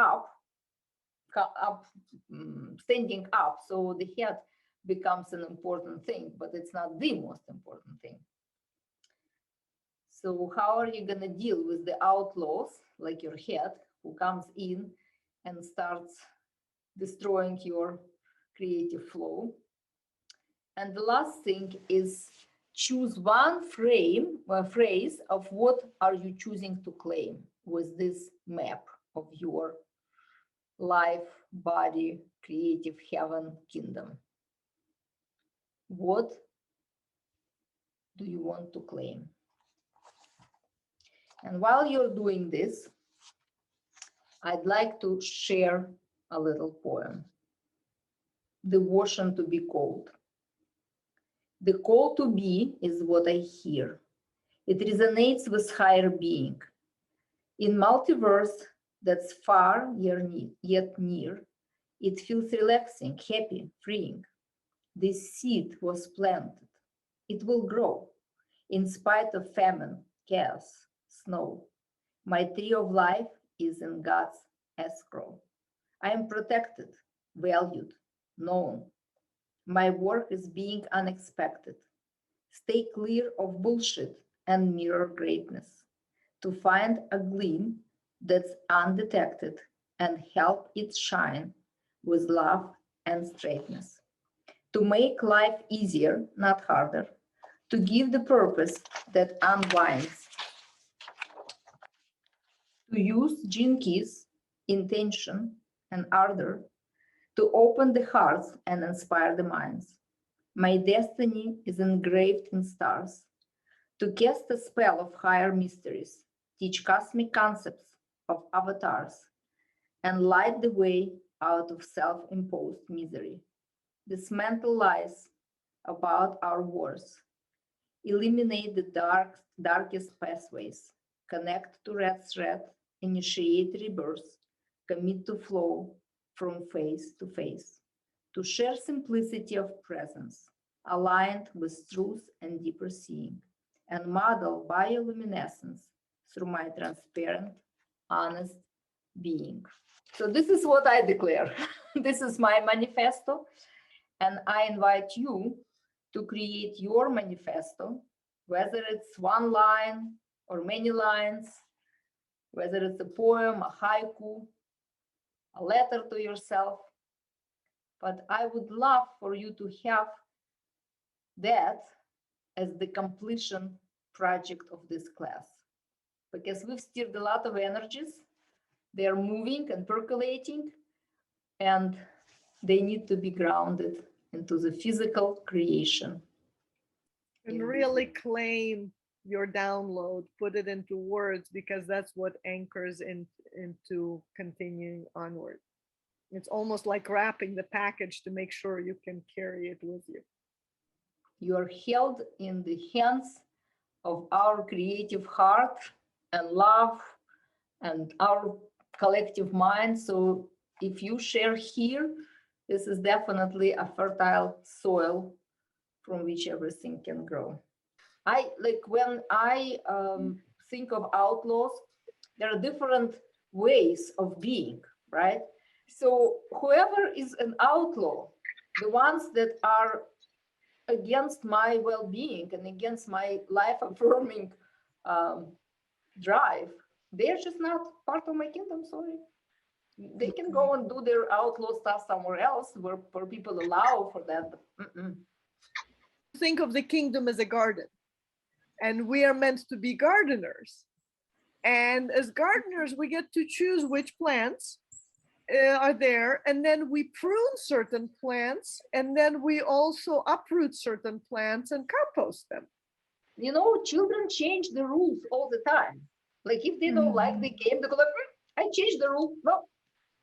standing up, so the head becomes an important thing, but it's not the most important thing. So how are you going to deal with the outlaws, like your head, who comes in and starts destroying your creative flow? And the last thing is choose 1 phrase of what are you choosing to claim with this map of your life, body, creative heaven, kingdom. What do you want to claim? And while you're doing this, I'd like to share a little poem, Devotion to be Called. The call to be is what I hear. It resonates with higher being. In multiverse that's far yet near, it feels relaxing, happy, freeing. This seed was planted. It will grow. In spite of famine, chaos, snow, my tree of life is in God's escrow. I am protected, valued, known. My work is being unexpected. Stay clear of bullshit and mirror greatness. To find a gleam that's undetected and help it shine with love and straightness. To make life easier, not harder. To give the purpose that unwinds. To use gene keys, intention, and ardor to open the hearts and inspire the minds. My destiny is engraved in stars. To cast a spell of higher mysteries, teach cosmic concepts of avatars, and light the way out of self-imposed misery. Dismantle lies about our wars. Eliminate the darkest pathways. Connect to red thread, initiate rebirth, commit to flow from face to face. To share simplicity of presence, aligned with truth and deeper seeing, and model bioluminescence through my transparent, honest being. So this is what I declare. This is my manifesto, and I invite you to create your manifesto, whether it's 1 line or many lines, whether it's a poem, a haiku, a letter to yourself. But I would love for you to have that as the completion project of this class, because we've stirred a lot of energies. They're moving and percolating, and they need to be grounded into the physical creation. And in really claim your download, put it into words, because that's what anchors into continuing onward. It's almost like wrapping the package to make sure you can carry it with you. You are held in the hands of our creative heart and love and our collective mind. So if you share here, this is definitely a fertile soil from which everything can grow. I like when I think of outlaws, there are different ways of being, right? So whoever is an outlaw, the ones that are against my well-being and against my life-affirming drive, they're just not part of my kingdom. Sorry, they can go and do their outlaw stuff somewhere else where people allow for that. But think of the kingdom as a garden, and we are meant to be gardeners. And as gardeners, we get to choose which plants are there, and then we prune certain plants, and then we also uproot certain plants and compost them. You know, children change the rules all the time. Like if they don't like the game, they go like, I change the rule. No,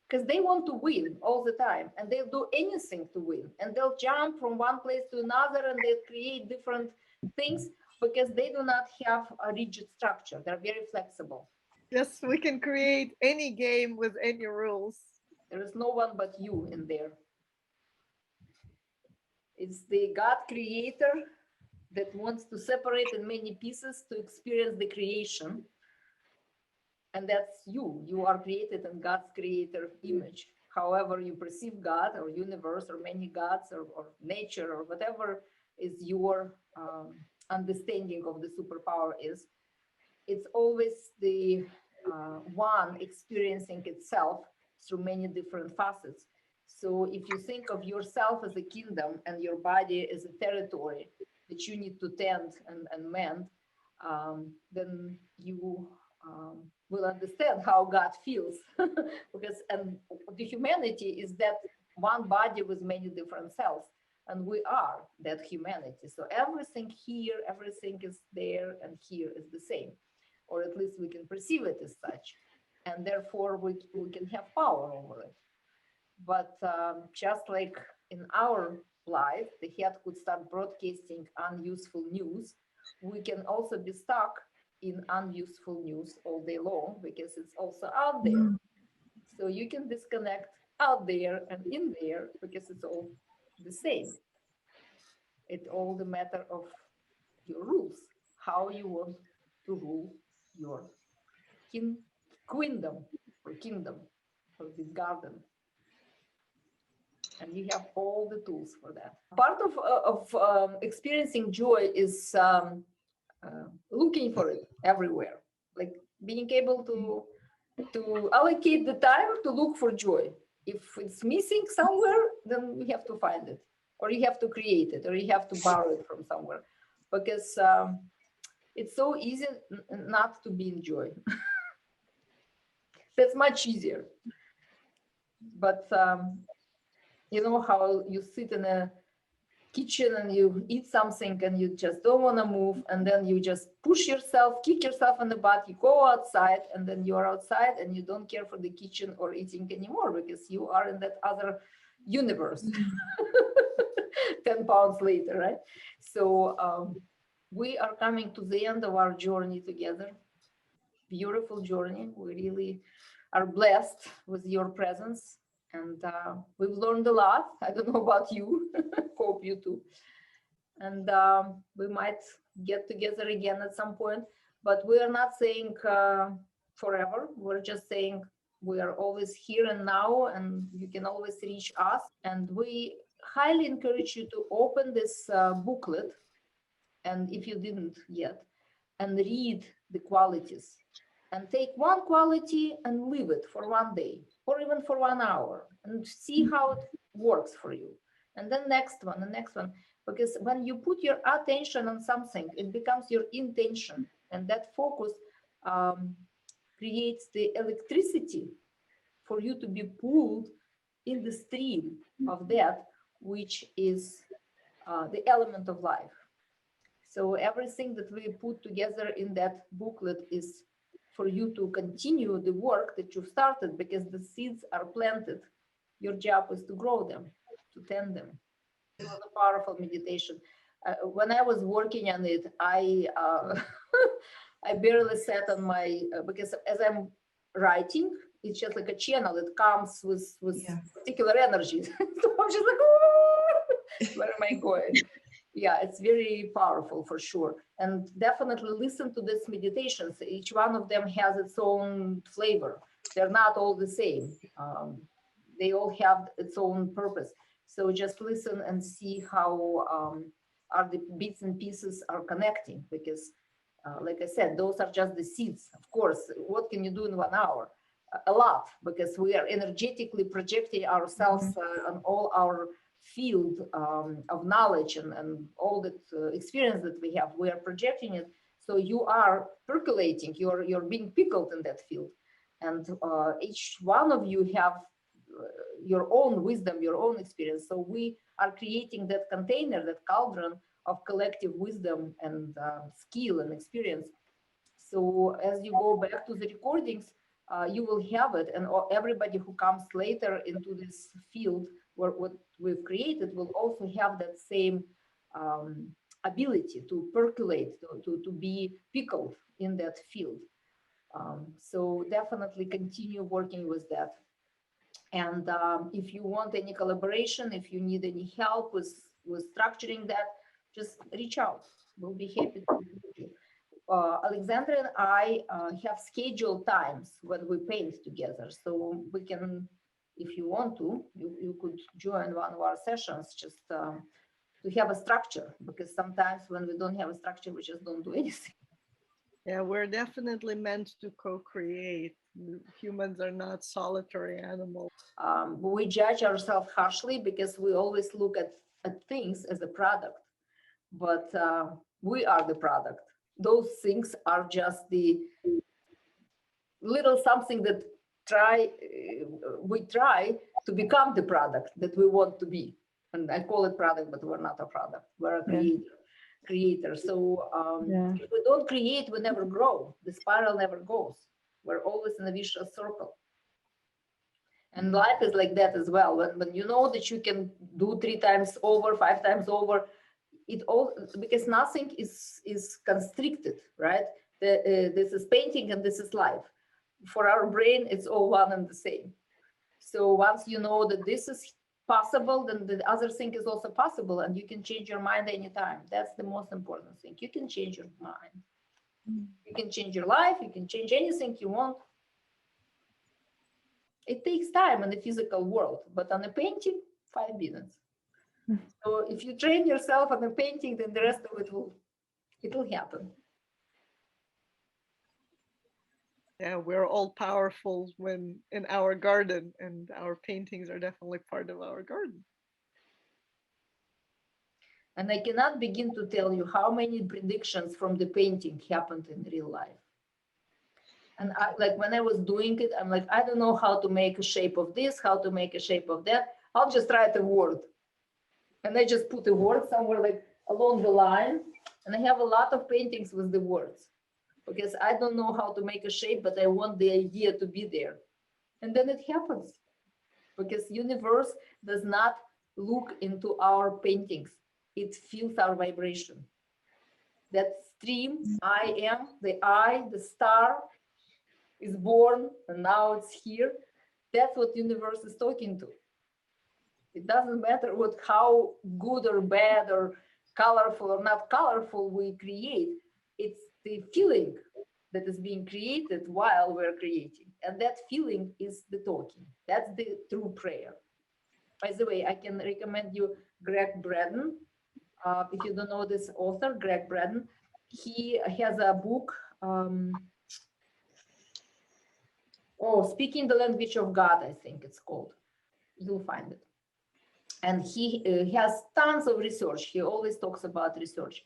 because they want to win all the time, and they'll do anything to win, and they'll jump from one place to another, and they'll create different things because they do not have a rigid structure. They're very flexible. Yes, we can create any game with any rules. There is no one but you in there. It's the God creator that wants to separate in many pieces to experience the creation. And that's you. You are created in God's creator image. However you perceive God or universe or many gods or nature or whatever is your understanding of the superpower is, it's always the one experiencing itself through many different facets. So if you think of yourself as a kingdom and your body as a territory that you need to tend and mend, then you will understand how God feels. Because and the humanity is that one body with many different cells, and we are that humanity. So everything here, everything is there, and here is the same, or at least we can perceive it as such, and therefore we can have power over it. But just like in our life, the head could start broadcasting unuseful news, we can also be stuck in unuseful news all day long because it's also out there. So you can disconnect out there and in there because it's all the same. It's all the matter of your rules, how you want to rule your queendom or kingdom or this garden. And you have all the tools for that. Part of experiencing joy is looking for it everywhere, like being able to allocate the time to look for joy. If it's missing somewhere, then you have to find it, or you have to create it, or you have to borrow it from somewhere, because it's so easy not to be in joy. That's much easier. But you know how you sit in a kitchen and you eat something and you just don't want to move, and then you just push yourself, kick yourself in the butt, you go outside, and then you are outside and you don't care for the kitchen or eating anymore because you are in that other universe. 10 pounds later, right? So we are coming to the end of our journey together. Beautiful journey. We really are blessed with your presence, and we've learned a lot. I don't know about you. Hope you too. And we might get together again at some point, but we are not saying forever. We're just saying we are always here and now, and you can always reach us. And we highly encourage you to open this booklet, and if you didn't yet, and read the qualities, and take one quality and leave it for one day or even for 1 hour and see how it works for you. And then next one and next one, because when you put your attention on something, it becomes your intention, and that focus creates the electricity for you to be pulled in the stream of that, which is the element of life. So everything that we put together in that booklet is for you to continue the work that you've started, because the seeds are planted. Your job is to grow them, to tend them. It was a powerful meditation. When I was working on it, I I barely sat on my because as I'm writing, it's just like a channel. It comes with particular energy. So I'm just like, oh, where am I going? Yeah, it's very powerful for sure. And definitely listen to these meditations. Each one of them has its own flavor. They're not all the same. They all have its own purpose. So just listen and see how are the bits and pieces are connecting, because like I said, those are just the seeds. Of course, what can you do in 1 hour? A lot, because we are energetically projecting ourselves on all our field of knowledge and all that experience that we have. We are projecting it. So you are percolating, you're being pickled in that field. And each one of you have your own wisdom, your own experience. So we are creating that container, that cauldron of collective wisdom and skill and experience. So as you go back to the recordings, you will have it, and everybody who comes later into this field where what we've created will also have that same ability to percolate, to be pickled in that field. So definitely continue working with that. And if you want any collaboration, if you need any help with structuring that, just reach out. We'll be happy to help you. Alexandra and I have scheduled times when we paint together. So we can, if you want to, you could join one of our sessions just to have a structure, because sometimes when we don't have a structure, we just don't do anything. Yeah, we're definitely meant to co-create. Humans are not solitary animals. We judge ourselves harshly because we always look at things as a product, but we are the product. Those things are just the little something that we try to become the product that we want to be. And I call it product, but we're not a product. We're a creator. So if we don't create, we never grow. The spiral never goes. We're always in a vicious circle. And life is like that as well. When you know that you can do 3 times over, 5 times over, it all, because nothing is constricted, right? This is painting and this is life. For our brain, it's all one and the same. So once you know that this is possible, then the other thing is also possible, and you can change your mind anytime. That's the most important thing. You can change your mind. You can change your life. You can change anything you want. It takes time in the physical world, but on a painting, 5 minutes. So if you train yourself on a painting, then the rest of it will happen. Yeah, we're all powerful when in our garden, and our paintings are definitely part of our garden. And I cannot begin to tell you how many predictions from the painting happened in real life. And like when I was doing it, I'm like, I don't know how to make a shape of this, how to make a shape of that. I'll just write a word. And I just put a word somewhere like along the line. And I have a lot of paintings with the words, because I don't know how to make a shape, but I want the idea to be there. And then it happens, because universe does not look into our paintings. It feels our vibration. That stream, I am, the eye, the star is born, and now it's here. That's what universe is talking to. It doesn't matter how good or bad or colorful or not colorful we create. It's the feeling that is being created while we're creating. And that feeling is the talking. That's the true prayer. By the way, I can recommend you Greg Braden. If you don't know this author, Greg Braden, he has a book, Speaking the Language of God, I think it's called. You'll find it. And he has tons of research. He always talks about research,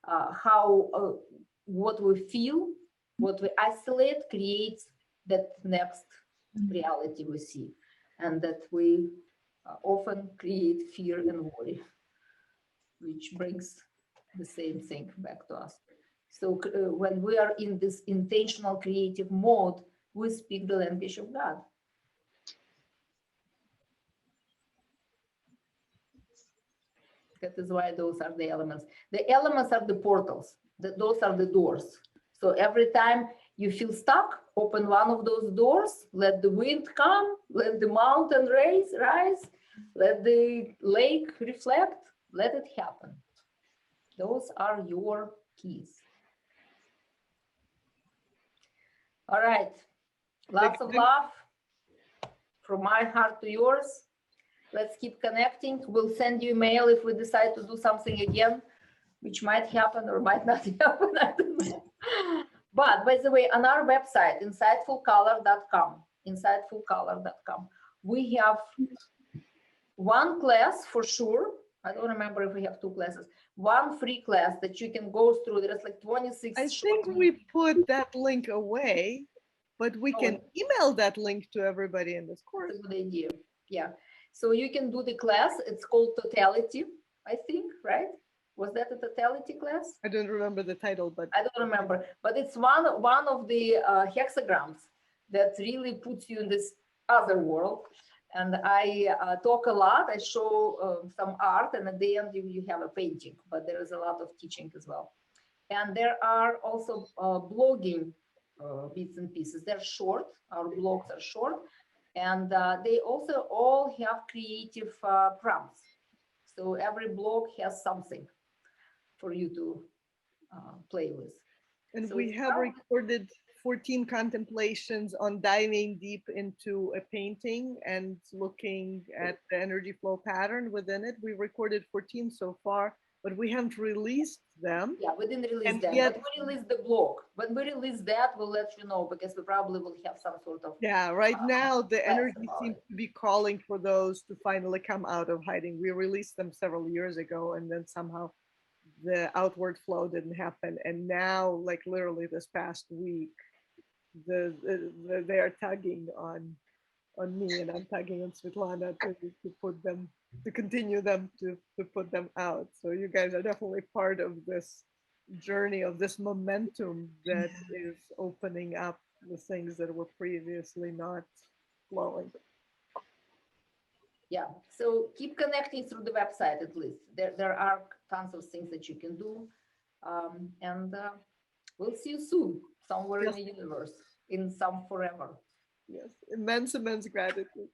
how what we feel, what we isolate creates that next reality we see. And that we often create fear and worry, which brings the same thing back to us. So when we are in this intentional creative mode, we speak the language of God. That is why those are the elements. The elements are the portals. Those are the doors. So every time you feel stuck, open one of those doors, let the wind come, let the mountain rise, let the lake reflect, let it happen. Those are your keys. All right. Lots of love from my heart to yours. Let's keep connecting. We'll send you email if we decide to do something again, which might happen or might not happen. I don't know. But by the way, on our website, insightfulcolor.com, we have one class for sure. I don't remember if we have two classes. One free class that you can go through. There's like 26. I think we put that link away, but we can email that link to everybody in this course. That's a good idea. Yeah. So you can do the class. It's called Totality, I think, right? Was that a totality class? I don't remember the title, but I don't remember. But it's one of the hexagrams that really puts you in this other world. And I talk a lot. I show some art, and at the end you have a painting. But there is a lot of teaching as well. And there are also blogging bits and pieces. They're short. Our blogs are short, and they also all have creative prompts. So every blog has something for you to play with. And So we have recorded 14 contemplations on diving deep into a painting and looking at the energy flow pattern within it. We recorded 14 so far, but we haven't released them. Yeah, we didn't release them, but we released the blog. When we release that, we'll let you know, because we probably will have some sort of... Yeah, right now the energy seems to be calling for those to finally come out of hiding. We released them several years ago, and then somehow the outward flow didn't happen. And now, like literally this past week, they are tugging on me, and I'm tugging on Svetlana to put them, to continue them, to put them out. So you guys are definitely part of this journey, of this momentum that is opening up the things that were previously not flowing. Yeah, so keep connecting through the website at least. There are tons of things that you can do. And we'll see you soon, somewhere in the universe, in some forever. Yes, immense gratitude.